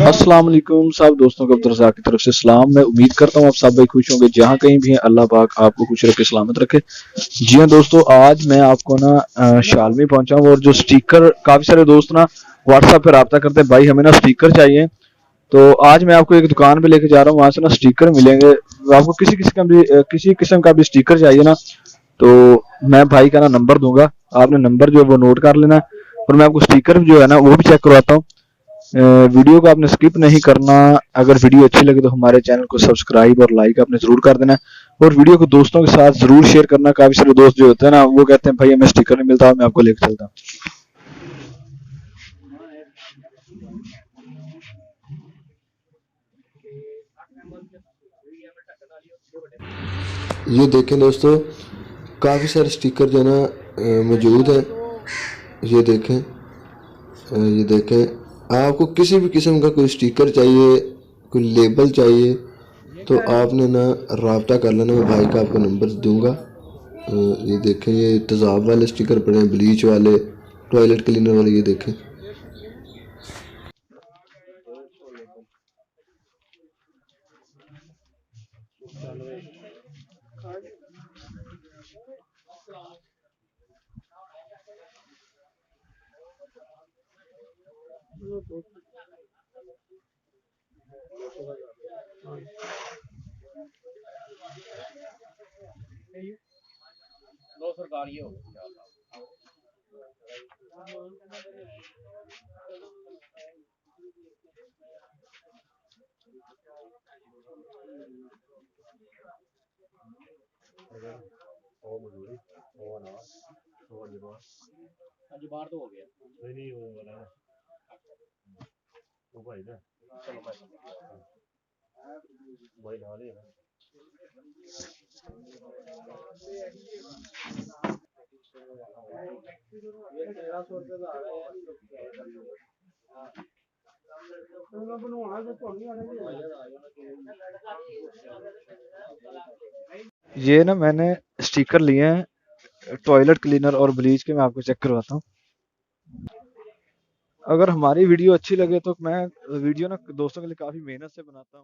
अस्सलाम वालेकुम सब दोस्तों को अब्दुल रज़ाक की तरफ से सलाम। मैं उम्मीद करता हूँ आप सब भाई खुश होंगे, जहाँ कहीं भी हैं अल्लाह पाक आपको खुश रखे, सलामत रखे। जी हाँ दोस्तों, आज मैं आपको ना शालमी पहुंचा हूँ और जो स्टिकर काफ़ी सारे दोस्त ना व्हाट्सएप पे रब्ता करते हैं, भाई हमें ना स्टिकर चाहिए। तो आज मैं आपको एक दुकान पे लेके जा रहा हूँ, वहाँ से ना स्टिकर मिलेंगे। आपको किसी किस्म का भी स्टिकर चाहिए ना, तो मैं भाई का ना नंबर दूंगा, आपने नंबर जो है वो नोट कर लेना है और मैं आपको स्टिकर जो है ना वो भी चेक करवाता हूँ। वीडियो को आपने स्किप नहीं करना। अगर वीडियो अच्छी लगे तो हमारे चैनल को सब्सक्राइब और लाइक आपने जरूर कर देना है और वीडियो को दोस्तों के साथ जरूर शेयर करना। काफी सारे दोस्त जो होते हैं ना वो कहते हैं भाई हमें स्टिकर नहीं मिलता, मैं आपको लेकर चलता हूँ। ये देखें दोस्तों, काफ़ी सारे स्टिकर जो है ना मौजूद है। ये देखें, ये देखें, आपको किसी भी किस्म का कोई स्टिकर चाहिए, कोई लेबल चाहिए, तो आपने ना रब्ता कर लेना। मैं भाई का आपको नंबर दूंगा। ये देखें, ये तेज़ाब वाले स्टिकर पड़े हैं, ब्लीच वाले, टॉयलेट क्लीनर वाले। ये देखें, ये ना मैंने स्टिकर लिए हैं टॉयलेट क्लीनर और ब्लीच के, मैं आपको चेक करवाता हूँ। अगर हमारी वीडियो अच्छी लगे तो मैं वीडियो ना दोस्तों के लिए काफी मेहनत से बनाता हूँ।